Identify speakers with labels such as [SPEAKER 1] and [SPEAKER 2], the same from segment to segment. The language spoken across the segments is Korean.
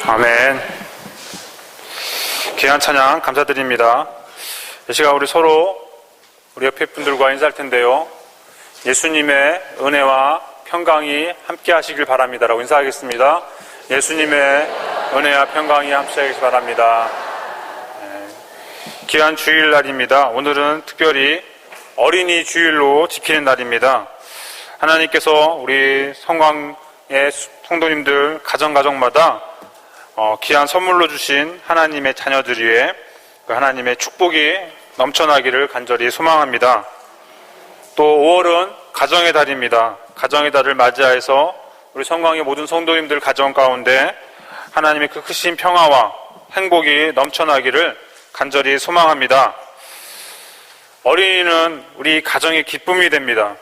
[SPEAKER 1] 아멘. 귀한 찬양 감사드립니다. 이 시간 우리 서로 우리 옆에 분들과 인사할 텐데요. 예수님의 은혜와 평강이 함께 하시길 바랍니다라고 인사하겠습니다. 예수님의 은혜와 평강이 함께 하시길 바랍니다. 귀한 주일날입니다. 오늘은 특별히 어린이 주일로 지키는 날입니다. 하나님께서 우리 성광의 성도님들 가정마다 귀한 선물로 주신 하나님의 자녀들 위해 그 하나님의 축복이 넘쳐나기를 간절히 소망합니다. 또 5월은 가정의 달입니다. 가정의 달을 맞이해서 우리 성광의 모든 성도님들 가정 가운데 하나님의 그 크신 평화와 행복이 넘쳐나기를 간절히 소망합니다. 어린이는 우리 가정의 기쁨이 됩니다.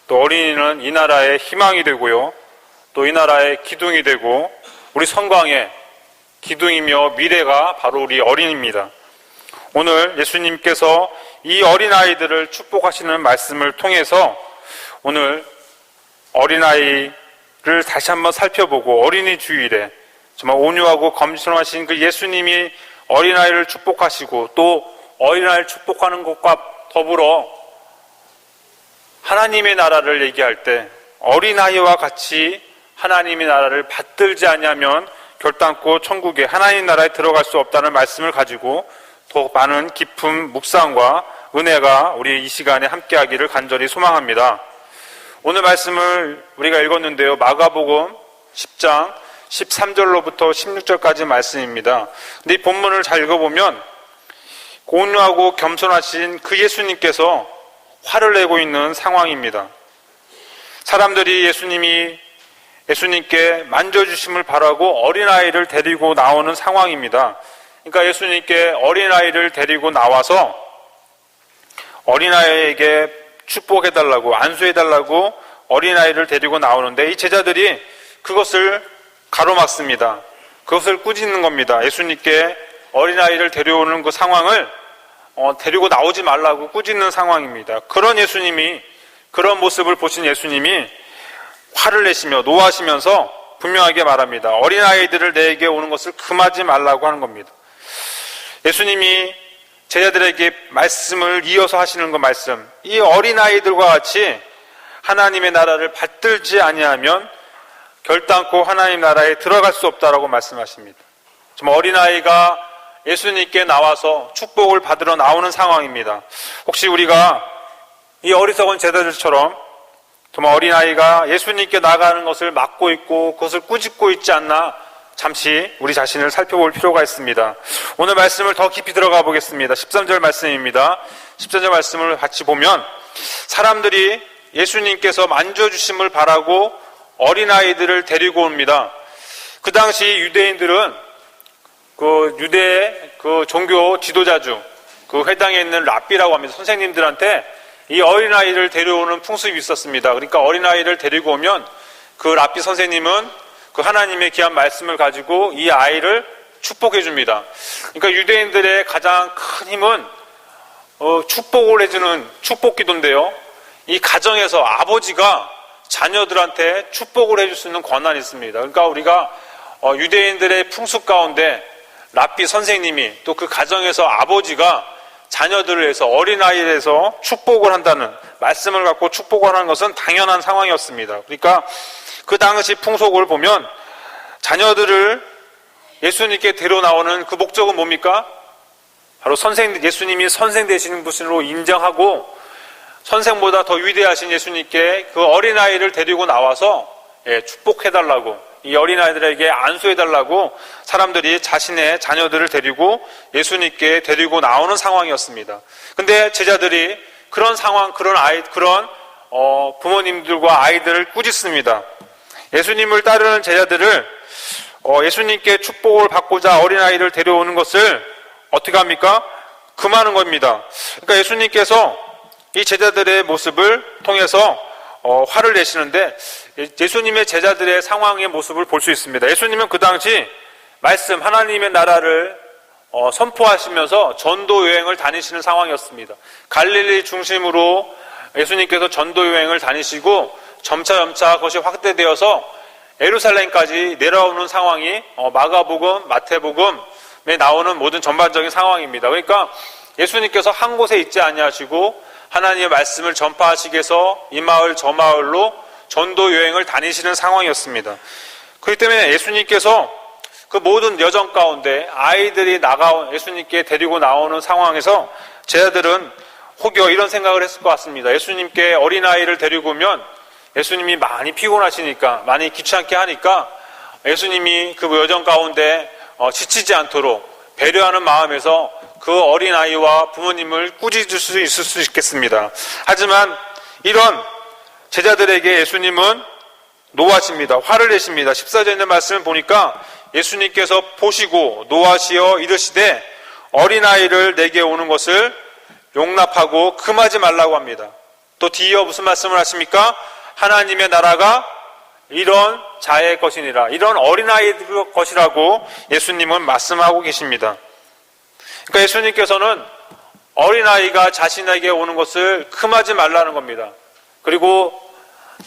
[SPEAKER 1] 또 어린이는 이 나라의 희망이 되고요. 또 이 나라의 기둥이 되고 우리 성광의 기둥이며 미래가 바로 우리 어린이입니다. 오늘 예수님께서 이 어린아이들을 축복하시는 말씀을 통해서 오늘 어린아이를 다시 한번 살펴보고 어린이 주일에 정말 온유하고 검신하신 그 예수님이 어린아이를 축복하시고 또 어린아이를 축복하는 것과 더불어 하나님의 나라를 얘기할 때 어린아이와 같이 하나님의 나라를 받들지 아니하면 결단코 천국에 하나님 나라에 들어갈 수 없다는 말씀을 가지고 더 많은 깊은 묵상과 은혜가 우리 이 시간에 함께하기를 간절히 소망합니다. 오늘 말씀을 우리가 읽었는데요. 마가복음 10장 13절로부터 16절까지 말씀입니다. 근데 이 본문을 잘 읽어보면 온유하고 겸손하신 그 예수님께서 화를 내고 있는 상황입니다. 사람들이 예수님께 만져주심을 바라고 어린아이를 데리고 나오는 상황입니다. 그러니까 예수님께 어린아이를 데리고 나와서 어린아이에게 축복해달라고 안수해달라고 어린아이를 데리고 나오는데 이 제자들이 그것을 가로막습니다. 그것을 꾸짖는 겁니다. 예수님께 어린아이를 데려오는 그 상황을 데리고 나오지 말라고 꾸짖는 상황입니다. 그런 모습을 보신 예수님이 화를 내시며 노하시면서 분명하게 말합니다. 어린아이들을 내게 오는 것을 금하지 말라고 하는 겁니다. 예수님이 제자들에게 말씀을 이어서 하시는 그 말씀, 이 어린아이들과 같이 하나님의 나라를 받들지 아니하면 결단코 하나님 나라에 들어갈 수 없다라고 말씀하십니다. 정말 어린아이가 예수님께 나와서 축복을 받으러 나오는 상황입니다. 혹시 우리가 이 어리석은 제자들처럼 정말 어린아이가 예수님께 나가는 것을 막고 있고 그것을 꾸짖고 있지 않나 잠시 우리 자신을 살펴볼 필요가 있습니다. 오늘 말씀을 더 깊이 들어가 보겠습니다. 13절 말씀입니다. 13절 말씀을 같이 보면 사람들이 예수님께서 만져주심을 바라고 어린아이들을 데리고 옵니다. 그 당시 유대인들은 그 유대의 그 종교 지도자 중 그 회당에 있는 랍비라고 합니다. 선생님들한테 이 어린아이를 데려오는 풍습이 있었습니다. 그러니까 어린아이를 데리고 오면 그 랍비 선생님은 그 하나님의 귀한 말씀을 가지고 이 아이를 축복해 줍니다. 그러니까 유대인들의 가장 큰 힘은 축복을 해주는 축복 기도인데요. 이 가정에서 아버지가 자녀들한테 축복을 해줄 수 있는 권한이 있습니다. 그러니까 우리가 유대인들의 풍습 가운데 랍비 선생님이 또 그 가정에서 아버지가 자녀들을 해서 어린아이를 해서 축복을 한다는 말씀을 갖고 축복을 하는 것은 당연한 상황이었습니다. 그러니까 그 당시 풍속을 보면 자녀들을 예수님께 데려 나오는 그 목적은 뭡니까? 바로 예수님이 선생 되시는 분으로 인정하고 선생보다 더 위대하신 예수님께 그 어린아이를 데리고 나와서 축복해달라고 이 어린아이들에게 안수해달라고 사람들이 자신의 자녀들을 데리고 예수님께 데리고 나오는 상황이었습니다. 근데 제자들이 그런 상황, 그런 부모님들과 아이들을 꾸짖습니다. 예수님을 따르는 제자들을 예수님께 축복을 받고자 어린아이를 데려오는 것을 어떻게 합니까? 금하는 겁니다. 그러니까 예수님께서 이 제자들의 모습을 통해서 화를 내시는데 예수님의 제자들의 상황의 모습을 볼 수 있습니다. 예수님은 그 당시 말씀 하나님의 나라를 선포하시면서 전도 여행을 다니시는 상황이었습니다. 갈릴리 중심으로 예수님께서 전도 여행을 다니시고 점차 그것이 확대되어서 예루살렘까지 내려오는 상황이 마가복음, 마태복음에 나오는 모든 전반적인 상황입니다. 그러니까 예수님께서 한 곳에 있지 아니하시고 하나님의 말씀을 전파하시기 위해서 이 마을 저 마을로 전도 여행을 다니시는 상황이었습니다. 그렇기 때문에 예수님께서 그 모든 여정 가운데 아이들이 예수님께 데리고 나오는 상황에서 제자들은 혹여 이런 생각을 했을 것 같습니다. 예수님께 어린아이를 데리고 오면 예수님이 많이 피곤하시니까, 많이 귀찮게 하니까 예수님이 그 여정 가운데 지치지 않도록 배려하는 마음에서 그 어린아이와 부모님을 꾸짖을 수 있을 수 있겠습니다. 하지만 이런 제자들에게 예수님은 노하십니다. 화를 내십니다. 14절에 있는 말씀을 보니까 예수님께서 보시고 노하시어 이르시되 어린아이를 내게 오는 것을 용납하고 금하지 말라고 합니다. 또 뒤이어 무슨 말씀을 하십니까? 하나님의 나라가 이런 자의 것이니라. 이런 어린아이들 것이라고 예수님은 말씀하고 계십니다. 그러니까 예수님께서는 어린아이가 자신에게 오는 것을 금하지 말라는 겁니다. 그리고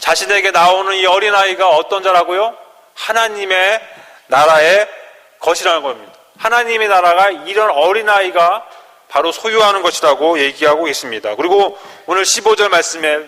[SPEAKER 1] 자신에게 나오는 이 어린아이가 어떤 자라고요? 하나님의 나라의 것이라는 겁니다. 하나님의 나라가 이런 어린아이가 바로 소유하는 것이라고 얘기하고 계십니다. 그리고 오늘 15절 말씀에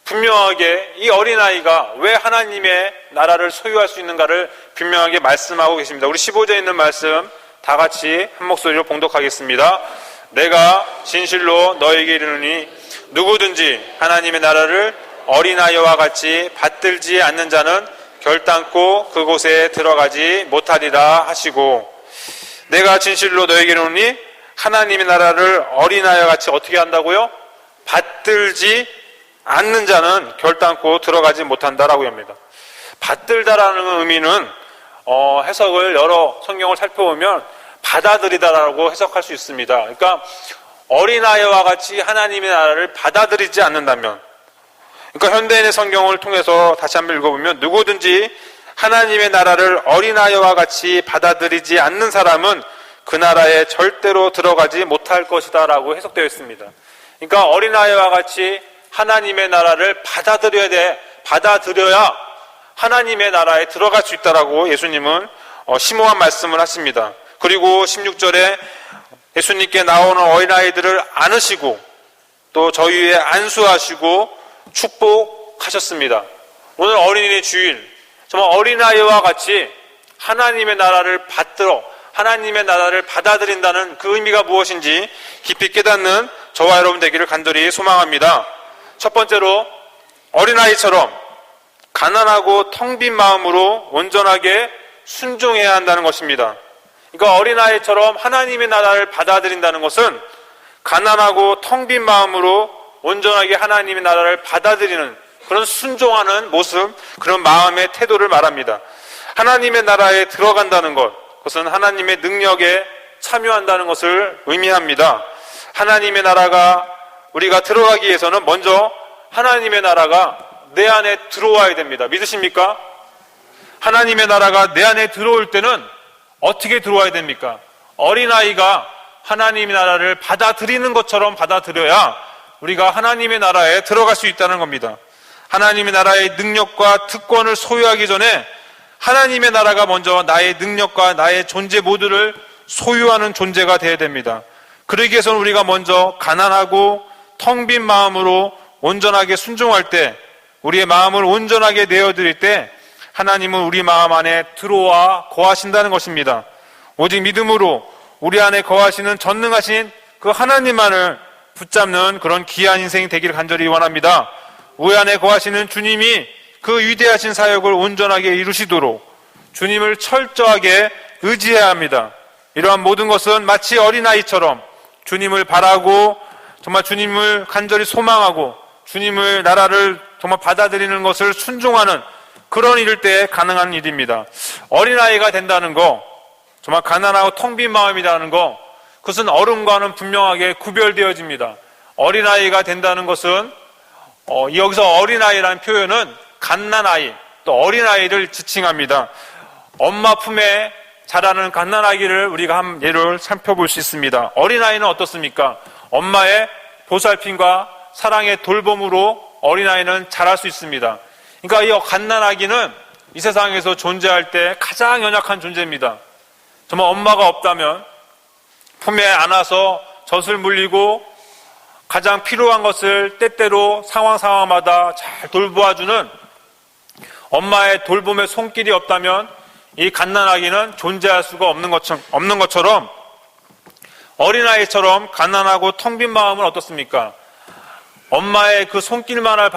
[SPEAKER 1] 분명하게 이 어린아이가 왜 하나님의 나라를 소유할 수 있는가를 분명하게 말씀하고 계십니다. 우리 15절에 있는 말씀 다 같이 한 목소리로 봉독하겠습니다. 내가 진실로 너에게 이르노니 누구든지 하나님의 나라를 어린아이와 같이 받들지 않는 자는 결단코 그곳에 들어가지 못하리라 하시고, 내가 진실로 너에게 이르노니 하나님의 나라를 어린아이와 같이 어떻게 한다고요? 받들지 않는 자는 결단코 들어가지 못한다라고 합니다. 받들다라는 의미는 해석을 여러 성경을 살펴보면 받아들이다라고 해석할 수 있습니다. 그러니까 어린아이와 같이 하나님의 나라를 받아들이지 않는다면, 그러니까 현대인의 성경을 통해서 다시 한번 읽어보면 누구든지 하나님의 나라를 어린아이와 같이 받아들이지 않는 사람은 그 나라에 절대로 들어가지 못할 것이다 라고 해석되어 있습니다. 그러니까 어린아이와 같이 하나님의 나라를 받아들여야 하나님의 나라에 들어갈 수 있다라고 예수님은 심오한 말씀을 하십니다. 그리고 16절에 예수님께 나오는 어린아이들을 안으시고 또 저희 위에 안수하시고 축복하셨습니다. 오늘 어린이 주일, 정말 어린아이와 같이 하나님의 나라를 하나님의 나라를 받아들인다는 그 의미가 무엇인지 깊이 깨닫는 저와 여러분 되기를 간절히 소망합니다. 첫 번째로 어린아이처럼 가난하고 텅 빈 마음으로 온전하게 순종해야 한다는 것입니다. 그러니까 어린아이처럼 하나님의 나라를 받아들인다는 것은 가난하고 텅 빈 마음으로 온전하게 하나님의 나라를 받아들이는 그런 순종하는 모습, 그런 마음의 태도를 말합니다. 하나님의 나라에 들어간다는 것, 그것은 하나님의 능력에 참여한다는 것을 의미합니다. 하나님의 나라가 우리가 들어가기 위해서는 먼저 하나님의 나라가 내 안에 들어와야 됩니다. 믿으십니까? 하나님의 나라가 내 안에 들어올 때는 어떻게 들어와야 됩니까? 어린아이가 하나님의 나라를 받아들이는 것처럼 받아들여야 우리가 하나님의 나라에 들어갈 수 있다는 겁니다. 하나님의 나라의 능력과 특권을 소유하기 전에 하나님의 나라가 먼저 나의 능력과 나의 존재 모두를 소유하는 존재가 되어야 됩니다. 그러기 위해서는 우리가 먼저 가난하고 텅 빈 마음으로 온전하게 순종할 때, 우리의 마음을 온전하게 내어드릴 때 하나님은 우리 마음 안에 들어와 거하신다는 것입니다. 오직 믿음으로 우리 안에 거하시는 전능하신 그 하나님만을 붙잡는 그런 귀한 인생이 되기를 간절히 원합니다. 우리 안에 거하시는 주님이 그 위대하신 사역을 온전하게 이루시도록 주님을 철저하게 의지해야 합니다. 이러한 모든 것은 마치 어린아이처럼 주님을 바라고 정말 주님을 간절히 소망하고 주님을 나라를 정말 받아들이는 것을 순종하는 그런 일일 때 가능한 일입니다. 어린아이가 된다는 거, 정말 가난하고 텅 빈 마음이라는 거, 그것은 어른과는 분명하게 구별되어집니다. 어린아이가 된다는 것은 여기서 어린아이라는 표현은 갓난아이, 또 어린아이를 지칭합니다. 엄마 품에 자라는 갓난아기를 우리가 한 예를 살펴볼 수 있습니다. 어린아이는 어떻습니까? 엄마의 보살핌과 사랑의 돌봄으로 어린아이는 자랄 수 있습니다. 그러니까 이 갓난아기는 이 세상에서 존재할 때 가장 연약한 존재입니다. 정말 엄마가 없다면 품에 안아서 젖을 물리고 가장 필요한 것을 때때로 상황마다 잘 돌보아주는 엄마의 돌봄의 손길이 없다면 이 갓난아기는 존재할 수가 없는 것처럼 어린아이처럼 가난하고 텅 빈 마음은 어떻습니까? 엄마의 손길만을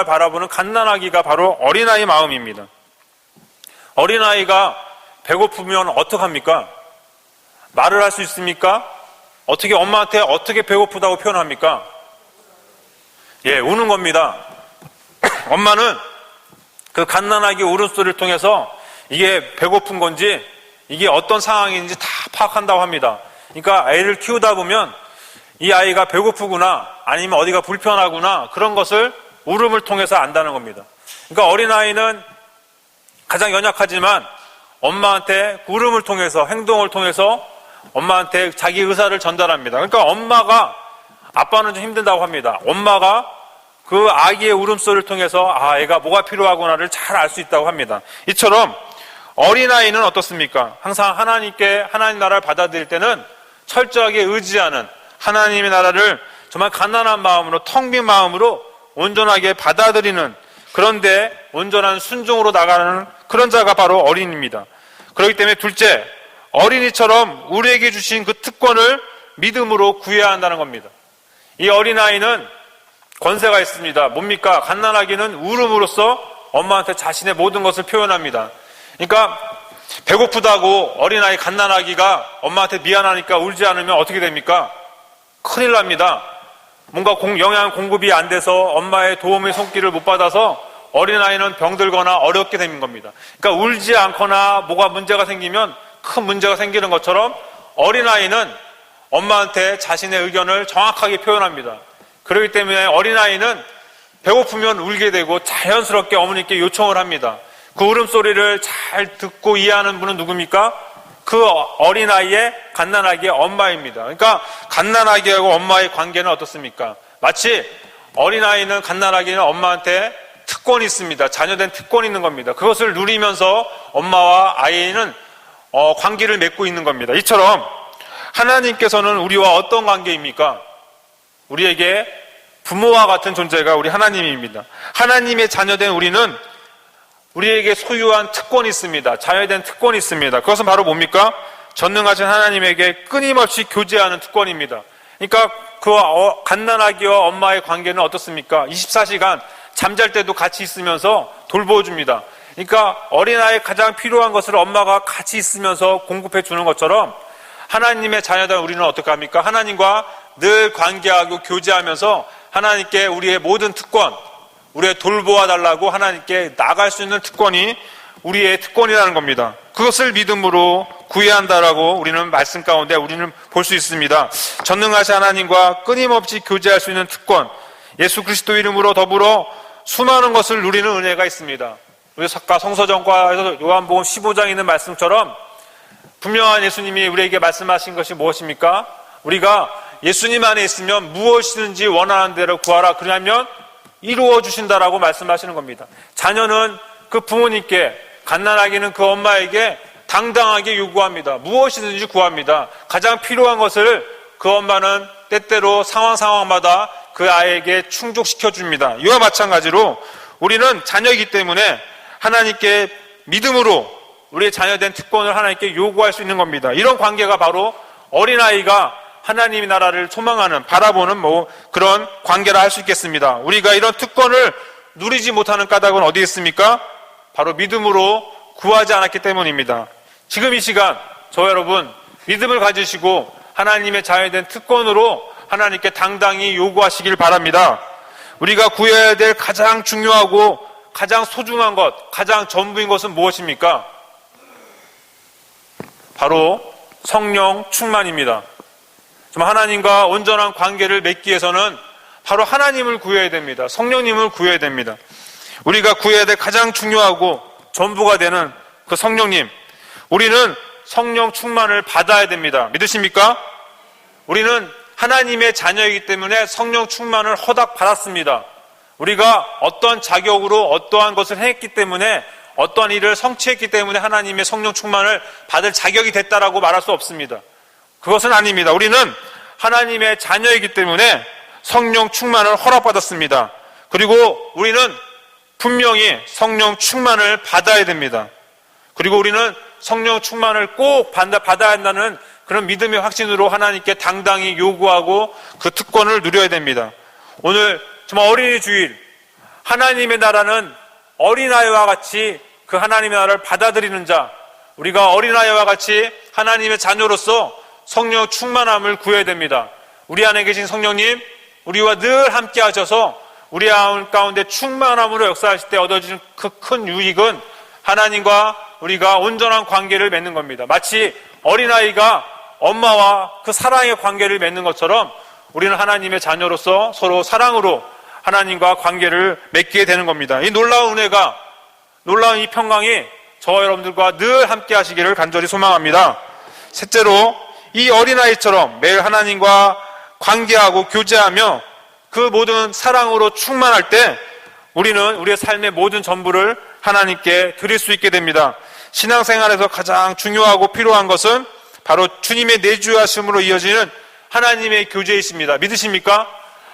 [SPEAKER 1] 바라보는 갓난아기가 바로 어린아이 마음입니다. 어린아이가 배고프면 어떡합니까? 말을 할 수 있습니까? 엄마한테 어떻게 배고프다고 표현합니까? 우는 겁니다. 엄마는 그 갓난아기 울음소리를 통해서 이게 배고픈 건지 이게 어떤 상황인지 다 파악한다고 합니다. 그러니까 애를 키우다 보면 이 아이가 배고프구나 아니면 어디가 불편하구나 그런 것을 울음을 통해서 안다는 겁니다. 그러니까 어린아이는 가장 연약하지만 엄마한테 울음을 통해서 행동을 통해서 엄마한테 자기 의사를 전달합니다. 그러니까 엄마가 아빠는 좀 힘든다고 합니다. 엄마가 그 아기의 울음소리를 통해서 애가 뭐가 필요하구나를 잘 알 수 있다고 합니다. 이처럼 어린아이는 어떻습니까? 항상 하나님 나라를 받아들일 때는 철저하게 의지하는 하나님의 나라를 정말 가난한 마음으로 텅 빈 마음으로 온전하게 받아들이는 그런데 온전한 순종으로 나가는 그런 자가 바로 어린이입니다. 그렇기 때문에 둘째, 어린이처럼 우리에게 주신 그 특권을 믿음으로 구해야 한다는 겁니다. 이 어린아이는 권세가 있습니다. 뭡니까? 갓난아기는 울음으로써 엄마한테 자신의 모든 것을 표현합니다. 그러니까 배고프다고 어린아이 갓난아기가 엄마한테 미안하니까 울지 않으면 어떻게 됩니까? 큰일 납니다. 뭔가 영양 공급이 안 돼서 엄마의 도움의 손길을 못 받아서 어린아이는 병들거나 어렵게 되는 겁니다. 그러니까 울지 않거나 뭐가 문제가 생기면 큰 문제가 생기는 것처럼 어린아이는 엄마한테 자신의 의견을 정확하게 표현합니다. 그렇기 때문에 어린아이는 배고프면 울게 되고 자연스럽게 어머니께 요청을 합니다. 그 울음소리를 잘 듣고 이해하는 분은 누굽니까? 그 어린아이의 갓난아기의 엄마입니다. 그러니까 갓난아기하고 엄마의 관계는 어떻습니까? 마치 어린아이는 갓난아기는 엄마한테 특권이 있습니다. 자녀된 특권이 있는 겁니다. 그것을 누리면서 엄마와 아이는 관계를 맺고 있는 겁니다. 이처럼 하나님께서는 우리와 어떤 관계입니까? 우리에게 부모와 같은 존재가 우리 하나님입니다. 하나님의 자녀된 우리는 우리에게 소유한 특권이 있습니다. 자녀된 특권이 있습니다. 그것은 바로 뭡니까? 전능하신 하나님에게 끊임없이 교제하는 특권입니다. 그러니까 그 갓난아기와 엄마의 관계는 어떻습니까? 24시간 잠잘 때도 같이 있으면서 돌보줍니다. 그러니까 어린아이에 가장 필요한 것을 엄마가 같이 있으면서 공급해 주는 것처럼 하나님의 자녀된 우리는 어떻게 합니까? 하나님과 늘 관계하고 교제하면서 하나님께 우리의 모든 특권, 우리의 돌보아 달라고 하나님께 나갈 수 있는 특권이 우리의 특권이라는 겁니다. 그것을 믿음으로 구해야 한다라고 우리는 말씀 가운데 우리는 볼 수 있습니다. 전능하신 하나님과 끊임없이 교제할 수 있는 특권, 예수 그리스도 이름으로 더불어 수많은 것을 누리는 은혜가 있습니다. 우리 아까 성서전과에서 요한복음 15장에 있는 말씀처럼 분명한 예수님이 우리에게 말씀하신 것이 무엇입니까? 우리가 예수님 안에 있으면 무엇이든지 원하는 대로 구하라. 그러면 이루어 주신다라고 말씀하시는 겁니다. 자녀는 그 부모님께, 갓난아기는 그 엄마에게 당당하게 요구합니다. 무엇이든지 구합니다. 가장 필요한 것을 그 엄마는 때때로 상황마다 그 아이에게 충족시켜 줍니다. 이와 마찬가지로 우리는 자녀이기 때문에 하나님께 믿음으로 우리의 자녀된 특권을 하나님께 요구할 수 있는 겁니다. 이런 관계가 바로 어린아이가 하나님의 나라를 소망하는, 바라보는 그런 관계라 할 수 있겠습니다. 우리가 이런 특권을 누리지 못하는 까닭은 어디에 있습니까? 바로 믿음으로 구하지 않았기 때문입니다. 지금 이 시간 저와 여러분 믿음을 가지시고 하나님의 자녀된 특권으로 하나님께 당당히 요구하시길 바랍니다. 우리가 구해야 될 가장 중요하고 가장 소중한 것, 가장 전부인 것은 무엇입니까? 바로 성령 충만입니다. 정말 하나님과 온전한 관계를 맺기 위해서는 바로 하나님을 구해야 됩니다. 성령님을 구해야 됩니다. 우리가 구해야 될 가장 중요하고 전부가 되는 그 성령님, 우리는 성령 충만을 받아야 됩니다. 믿으십니까? 우리는 하나님의 자녀이기 때문에 성령 충만을 허락 받았습니다. 우리가 어떠한 자격으로 어떠한 것을 했기 때문에, 어떠한 일을 성취했기 때문에 하나님의 성령 충만을 받을 자격이 됐다라고 말할 수 없습니다. 그것은 아닙니다. 우리는 하나님의 자녀이기 때문에 성령 충만을 허락받았습니다. 그리고 우리는 분명히 성령 충만을 받아야 됩니다. 그리고 우리는 성령 충만을 꼭 받아야 한다는 그런 믿음의 확신으로 하나님께 당당히 요구하고 그 특권을 누려야 됩니다. 오늘 정말 어린이 주일, 하나님의 나라는 어린아이와 같이 그 하나님의 나라를 받아들이는 자, 우리가 어린아이와 같이 하나님의 자녀로서 성령 충만함을 구해야 됩니다. 우리 안에 계신 성령님, 우리와 늘 함께 하셔서 우리 가운데 충만함으로 역사하실 때 얻어지는 그 큰 유익은 하나님과 우리가 온전한 관계를 맺는 겁니다. 마치 어린아이가 엄마와 그 사랑의 관계를 맺는 것처럼 우리는 하나님의 자녀로서 서로 사랑으로 하나님과 관계를 맺게 되는 겁니다. 이 놀라운 은혜가, 놀라운 이 평강이 저와 여러분들과 늘 함께 하시기를 간절히 소망합니다. 셋째로, 이 어린아이처럼 매일 하나님과 관계하고 교제하며 그 모든 사랑으로 충만할 때 우리는 우리의 삶의 모든 전부를 하나님께 드릴 수 있게 됩니다. 신앙생활에서 가장 중요하고 필요한 것은 바로 주님의 내주하심으로 이어지는 하나님의 교제이십니다. 믿으십니까?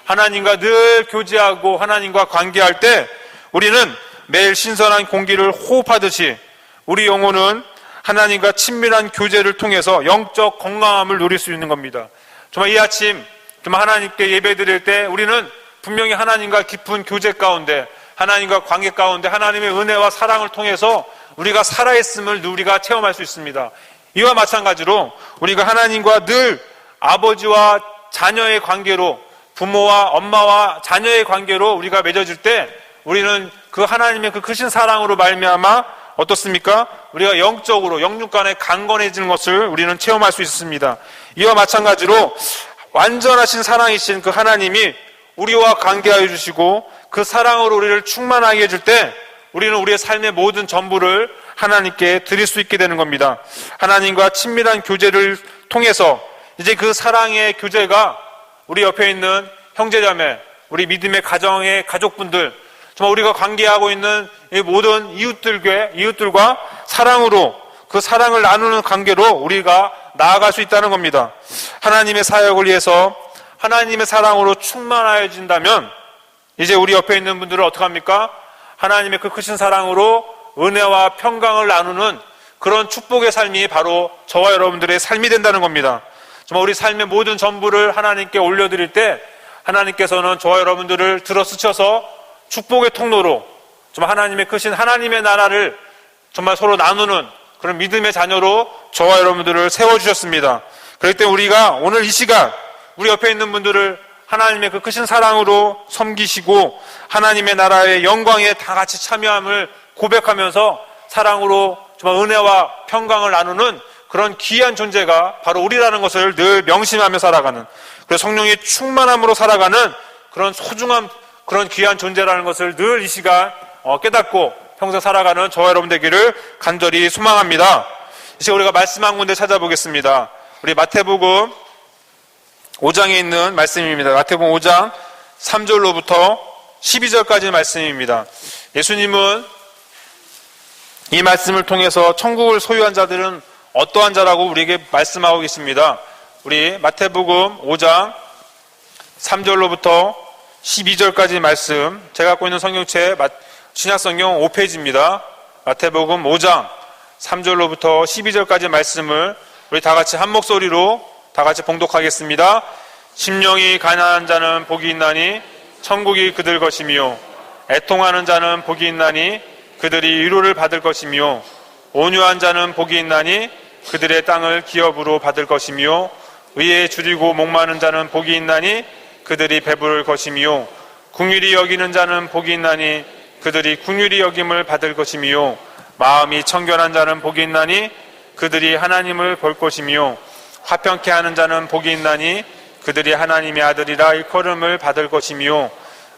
[SPEAKER 1] 하나님과 늘 교제하고 하나님과 관계할 때 우리는 매일 신선한 공기를 호흡하듯이 우리 영혼은 하나님과 친밀한 교제를 통해서 영적 건강함을 누릴 수 있는 겁니다. 정말 이 아침 정말 하나님께 예배드릴 때 우리는 분명히 하나님과 깊은 교제 가운데, 하나님과 관계 가운데 하나님의 은혜와 사랑을 통해서 우리가 살아있음을 우리가 체험할 수 있습니다. 이와 마찬가지로 우리가 하나님과 늘 아버지와 자녀의 관계로, 부모와 엄마와 자녀의 관계로 우리가 맺어질 때 우리는 그 하나님의 그 크신 사랑으로 말미암아 어떻습니까? 우리가 영적으로 영육 간에 강건해지는 것을 우리는 체험할 수 있습니다. 이와 마찬가지로 완전하신 사랑이신 그 하나님이 우리와 관계하여 주시고 그 사랑으로 우리를 충만하게 해줄 때 우리는 우리의 삶의 모든 전부를 하나님께 드릴 수 있게 되는 겁니다. 하나님과 친밀한 교제를 통해서 이제 그 사랑의 교제가 우리 옆에 있는 형제자매, 우리 믿음의 가정의 가족분들, 정말 우리가 관계하고 있는 이 모든 이웃들과 사랑으로 그 사랑을 나누는 관계로 우리가 나아갈 수 있다는 겁니다. 하나님의 사역을 위해서 하나님의 사랑으로 충만해진다면 이제 우리 옆에 있는 분들은 어떻게 합니까? 하나님의 그 크신 사랑으로 은혜와 평강을 나누는 그런 축복의 삶이 바로 저와 여러분들의 삶이 된다는 겁니다. 정말 우리 삶의 모든 전부를 하나님께 올려드릴 때 하나님께서는 저와 여러분들을 들어스쳐서 축복의 통로로 정말 하나님의 크신 하나님의 나라를 정말 서로 나누는 그런 믿음의 자녀로 저와 여러분들을 세워주셨습니다. 그렇기 때문에 우리가 오늘 이 시간 우리 옆에 있는 분들을 하나님의 그 크신 사랑으로 섬기시고 하나님의 나라의 영광에 다 같이 참여함을 고백하면서 사랑으로 정말 은혜와 평강을 나누는 그런 귀한 존재가 바로 우리라는 것을 늘 명심하며 살아가는, 그래서 성령의 충만함으로 살아가는 그런 소중한 그런 귀한 존재라는 것을 늘 이 시간 깨닫고 평생 살아가는 저와 여러분 되기를 간절히 소망합니다. 이제 우리가 말씀 한 군데 찾아보겠습니다. 우리 마태복음 5장에 있는 말씀입니다. 마태복음 5장 3절로부터 12절까지 말씀입니다. 예수님은 이 말씀을 통해서 천국을 소유한 자들은 어떠한 자라고 우리에게 말씀하고 계십니다. 우리 마태복음 5장 3절로부터 12절까지 말씀, 제가 갖고 있는 성경책 신약성경 5페이지입니다. 마태복음 5장 3절로부터 12절까지 말씀을 우리 다 같이 한 목소리로 다 같이 봉독하겠습니다. 심령이 가난한 자는 복이 있나니 천국이 그들 것이며, 애통하는 자는 복이 있나니 그들이 위로를 받을 것이며, 온유한 자는 복이 있나니 그들의 땅을 기업으로 받을 것이며, 의에 줄이고 목마른 자는 복이 있나니 그들이 배부를 것이며, 긍휼히 여기는 자는 복이 있나니 그들이 긍휼히 여김을 받을 것이며, 마음이 청결한 자는 복이 있나니 그들이 하나님을 볼 것이며, 화평케 하는 자는 복이 있나니 그들이 하나님의 아들이라 일컬음을 받을 것이며,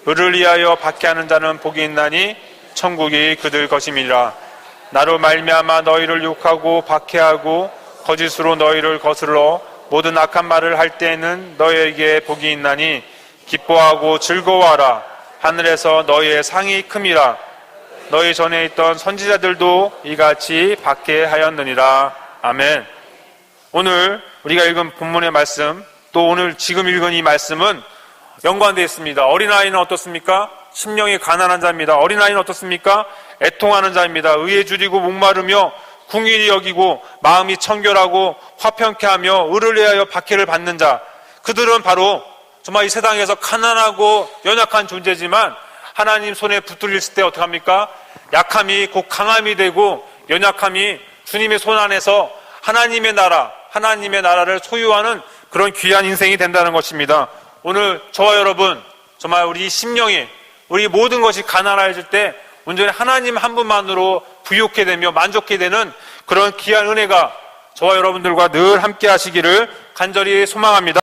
[SPEAKER 1] 의를 위하여 박해하는 자는 복이 있나니 천국이 그들 것임이라. 나로 말미암아 너희를 욕하고 박해하고 거짓으로 너희를 거슬러 모든 악한 말을 할 때에는 너희에게 복이 있나니 기뻐하고 즐거워하라. 하늘에서 너희의 상이 큼이라. 너희 전에 있던 선지자들도 이같이 받게 하였느니라. 아멘. 오늘 우리가 읽은 본문의 말씀, 또 오늘 지금 읽은 이 말씀은 연관되어 있습니다. 어린아이는 어떻습니까? 심령이 가난한 자입니다. 어린아이는 어떻습니까? 애통하는 자입니다. 의에 줄이고 목마르며 궁일이 여기고 마음이 청결하고 화평케 하며 의를 위하여 박해를 받는 자. 그들은 바로 정말 이 세상에서 가난하고 연약한 존재지만 하나님 손에 붙들릴 때 어떡합니까? 약함이 곧 강함이 되고 연약함이 주님의 손 안에서 하나님의 나라를 소유하는 그런 귀한 인생이 된다는 것입니다. 오늘 저와 여러분, 정말 우리 심령이, 우리 모든 것이 가난해질 때 온전히 하나님 한 분만으로 부유케 되며 만족케 되는 그런 귀한 은혜가 저와 여러분들과 늘 함께 하시기를 간절히 소망합니다.